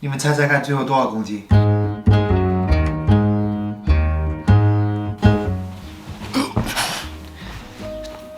你们猜猜看，最后多少公斤？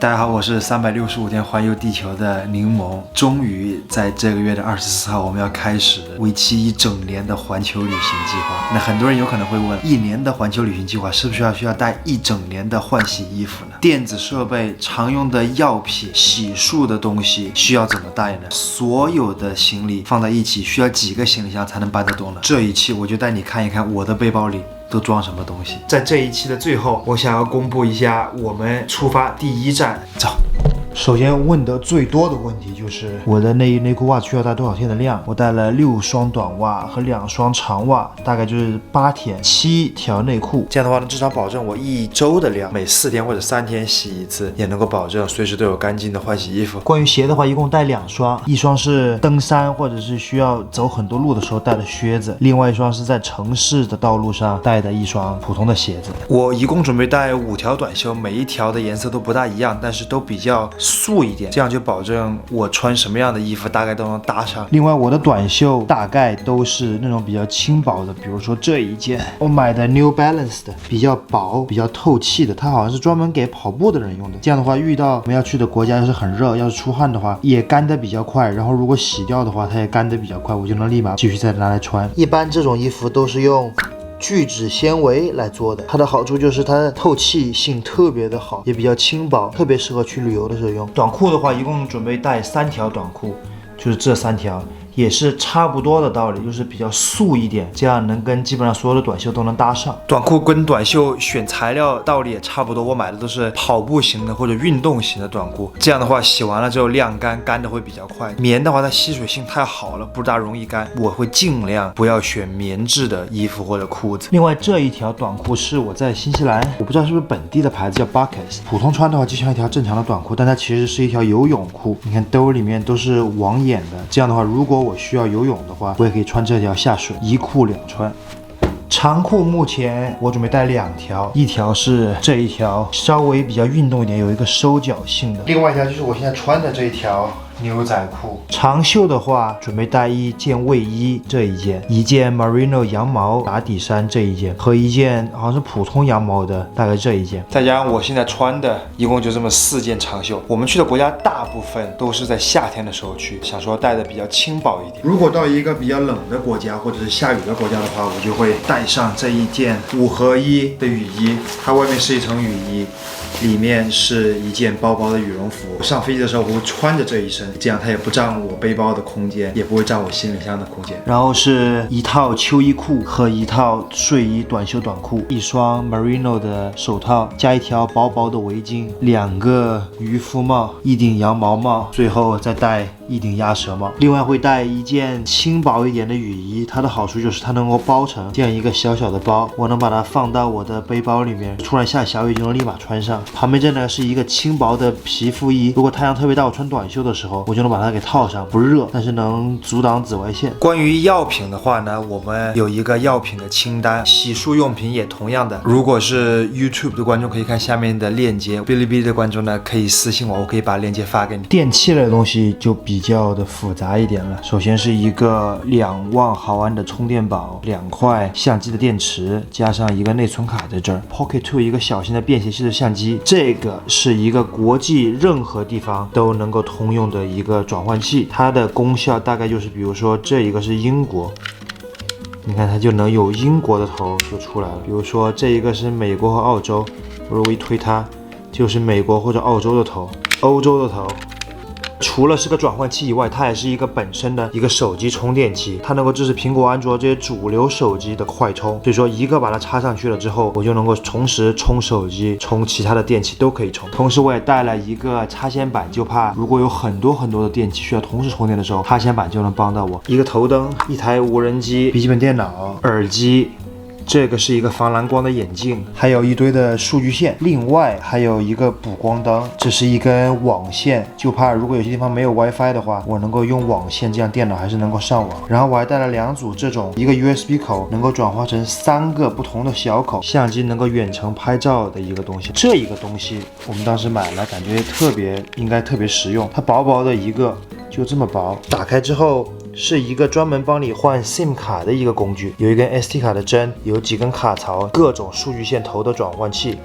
大家好，我是365天环游地球的柠檬。终于在这个月的24号，我们要开始为期1整年的环球旅行计划。那很多人有可能会问，1年的环球旅行计划是不是需要带1整年的换洗衣服呢？电子设备、常用的药品、洗漱的东西需要怎么带呢？所有的行李放在一起需要几个行李箱才能搬得动呢？这一期我就带你看一看我的背包里都装什么东西。在这一期的最后，我想要公布一下我们出发第1站。走。首先问得最多的问题就是我的内衣内裤袜需要带多少天的量？我带了6双短袜和2双长袜，大概就是8天，7条内裤。这样的话呢，至少保证我1周的量，每4天或者3天洗一次，也能够保证随时都有干净的换洗衣服。关于鞋的话，一共带2双，一双是登山或者是需要走很多路的时候带的靴子，另外一双是在城市的道路上带的一双普通的鞋子。我一共准备带5条短袖，每一条的颜色都不大一样，但是都比较素一点，这样就保证我穿什么样的衣服大概都能搭上。另外我的短袖大概都是那种比较轻薄的，比如说这一件我买的 New Balance 的，比较薄比较透气的，它好像是专门给跑步的人用的。这样的话遇到我们要去的国家要是很热，要是出汗的话也干得比较快，然后如果洗掉的话它也干得比较快，我就能立马继续再拿来穿。一般这种衣服都是用聚酯纤维来做的，它的好处就是它的透气性特别的好，也比较轻薄，特别适合去旅游的时候用。短裤的话，一共准备带3条短裤，就是这3条。也是差不多的道理，就是比较素一点，这样能跟基本上所有的短袖都能搭上。短裤跟短袖选材料道理也差不多，我买的都是跑步型的或者运动型的短裤，这样的话洗完了之后晾干，干的会比较快。棉的话它吸水性太好了，不大容易干，我会尽量不要选棉质的衣服或者裤子。另外这一条短裤是我在新西兰，我不知道是不是本地的牌子，叫 Buckets， 普通穿的话就像一条正常的短裤，但它其实是一条游泳裤。你看兜里面都是网眼的，这样的话如果我需要游泳的话，我也可以穿这条下水，一裤两穿。长裤目前我准备带2条，一条是这一条，稍微比较运动一点，有一个收脚性的，另外一条就是我现在穿的这一条牛仔裤。长袖的话准备带1件卫衣，这一件，一件 Merino 羊毛打底衫这一件，和一件好像是普通羊毛的大概这一件，再加上我现在穿的一共就这么4件长袖。我们去的国家大部分都是在夏天的时候去，想说带的比较轻薄一点。如果到一个比较冷的国家或者是下雨的国家的话，我就会带上这一件5合1的雨衣，它外面是一层雨衣，里面是一件薄薄的羽绒服。上飞机的时候我会穿着这一身，这样它也不占我背包的空间，也不会占我行李箱的空间。然后是一套秋衣裤和一套睡衣短袖短裤，一双 Merino 的手套，加一条薄薄的围巾，2个渔夫帽，1顶羊毛帽，最后再戴1顶鸭舌帽。另外会带一件轻薄一点的雨衣，它的好处就是它能够包成这样一个小小的包，我能把它放到我的背包里面，突然下小雨就能立马穿上。旁边这呢是一个轻薄的皮肤衣，如果太阳特别大我穿短袖的时候，我就能把它给套上，不热，但是能阻挡紫外线。关于药品的话呢，我们有一个药品的清单，洗漱用品也同样的。如果是 YouTube 的观众可以看下面的链接，哔哩哔哩的观众呢可以私信我，我可以把链接发给你。电器类的东西就比较的复杂一点了，首先是一个2万毫安的充电宝，2块相机的电池，加上一个内存卡在这儿 ，Pocket 2一个小型的便携式的相机，这个是一个国际任何地方都能够通用的一个转换器，它的功效大概就是比如说这一个是英国，你看它就能有英国的头就出来了，比如说这一个是美国和澳洲，如果一推它就是美国或者澳洲的头，欧洲的头。除了是个转换器以外，它也是一个本身的一个手机充电器，它能够支持苹果、安卓这些主流手机的快充，所以说一个把它插上去了之后，我就能够同时充手机、充其他的电器都可以充。同时我也带了一个插线板，就怕如果有很多的电器需要同时充电的时候，插线板就能帮到我。一个头灯，一台无人机、笔记本电脑、耳机。这个是一个防蓝光的眼镜，还有一堆的数据线，另外还有一个补光灯，这是一根网线，就怕如果有些地方没有 WiFi 的话，我能够用网线，这样电脑还是能够上网。然后我还带了2组这种，一个 USB 口能够转化成3个不同的小口，相机能够远程拍照的一个东西。这一个东西我们当时买了，感觉应该特别实用，它薄薄的一个，就这么薄，打开之后是一个专门帮你换 SIM 卡的一个工具，有一根 SD 卡的针，有几根卡槽，各种数据线头的转换器。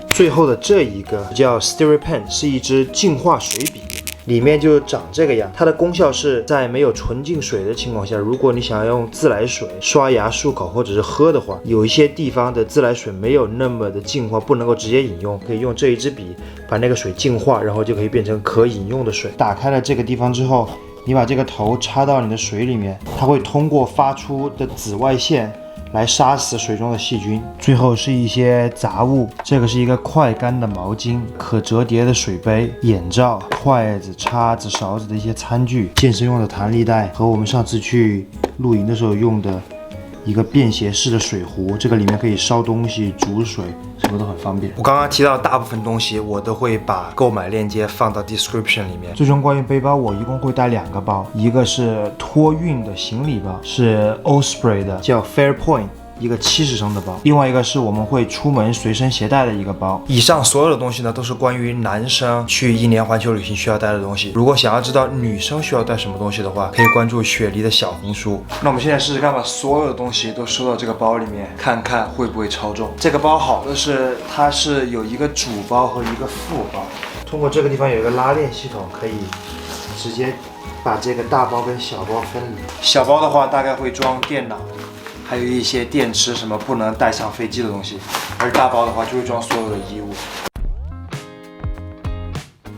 最后的这一个叫 Stereo Pen， 是一支净化水笔。里面就长这个样，它的功效是在没有纯净水的情况下，如果你想要用自来水刷牙、漱口或者是喝的话，有一些地方的自来水没有那么的净化，不能够直接饮用，可以用这一支笔把那个水净化，然后就可以变成可饮用的水。打开了这个地方之后，你把这个头插到你的水里面，它会通过发出的紫外线来杀死水中的细菌。最后是一些杂物，这个是一个快干的毛巾，可折叠的水杯、眼罩、筷子、叉子、勺子的一些餐具，健身用的弹力带，和我们上次去露营的时候用的一个便携式的水壶，这个里面可以烧东西、煮水，什么都很方便。我刚刚提到的大部分东西，我都会把购买链接放到 description 里面。最终关于背包，我一共会带2个包，一个是托运的行李包，是 Osprey 的，叫 Fairpoint。一个70升的包，另外一个是我们会出门随身携带的一个包。以上所有的东西呢，都是关于男生去1年环球旅行需要带的东西。如果想要知道女生需要带什么东西的话，可以关注雪梨的小红书。那我们现在试试看，把所有的东西都收到这个包里面，看看会不会超重。这个包好的是，它是有一个主包和一个副包，通过这个地方有一个拉链系统，可以直接把这个大包跟小包分离。小包的话，大概会装电脑，还有一些电池什么不能带上飞机的东西，而大包的话就会装所有的衣物。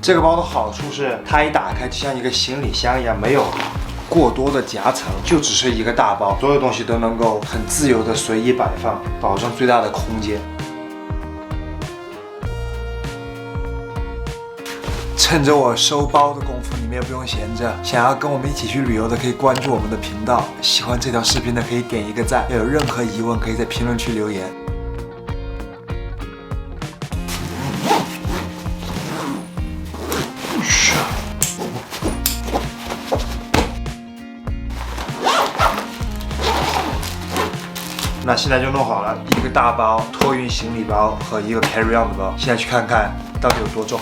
这个包的好处是，它一打开就像一个行李箱一样，没有过多的夹层，就只是一个大包，所有东西都能够很自由的随意摆放，保证最大的空间。趁着我收包的功夫，你们也不用闲着。想要跟我们一起去旅游的，可以关注我们的频道。喜欢这条视频的，可以点一个赞。要有任何疑问，可以在评论区留言。那现在就弄好了，一个大包托运行李包和一个 carry on 的包。现在去看看到底有多重。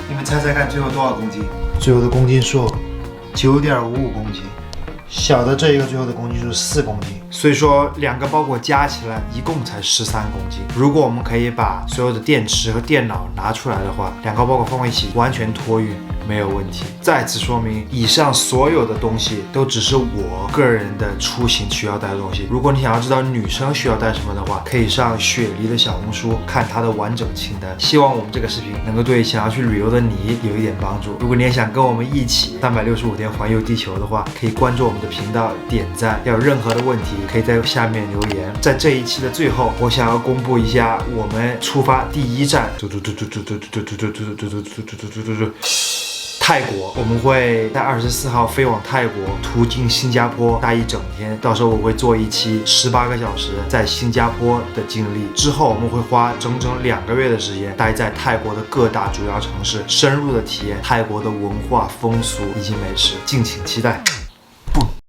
你们猜猜看，最后多少公斤？最后的公斤数9.55公斤，小的这一个最后的公斤数4公斤。所以说2个包裹加起来一共才13公斤。如果我们可以把所有的电池和电脑拿出来的话，2个包裹放在一起完全托运没有问题。再次说明，以上所有的东西都只是我个人的出行需要带的东西。如果你想要知道女生需要带什么的话，可以上雪梨的小红书看她的完整清单。希望我们这个视频能够对想要去旅游的你有一点帮助。如果你也想跟我们一起365天环游地球的话，可以关注我们的频道，点赞。要有任何的问题，可以在下面留言。在这一期的最后，我想要公布一下我们出发第1站。泰国，我们会在24号飞往泰国，途经新加坡待1整天。到时候我会做一期18个小时在新加坡的经历。之后我们会花整整2个月的时间，待在泰国的各大主要城市，深入的体验泰国的文化、风俗以及美食。敬请期待。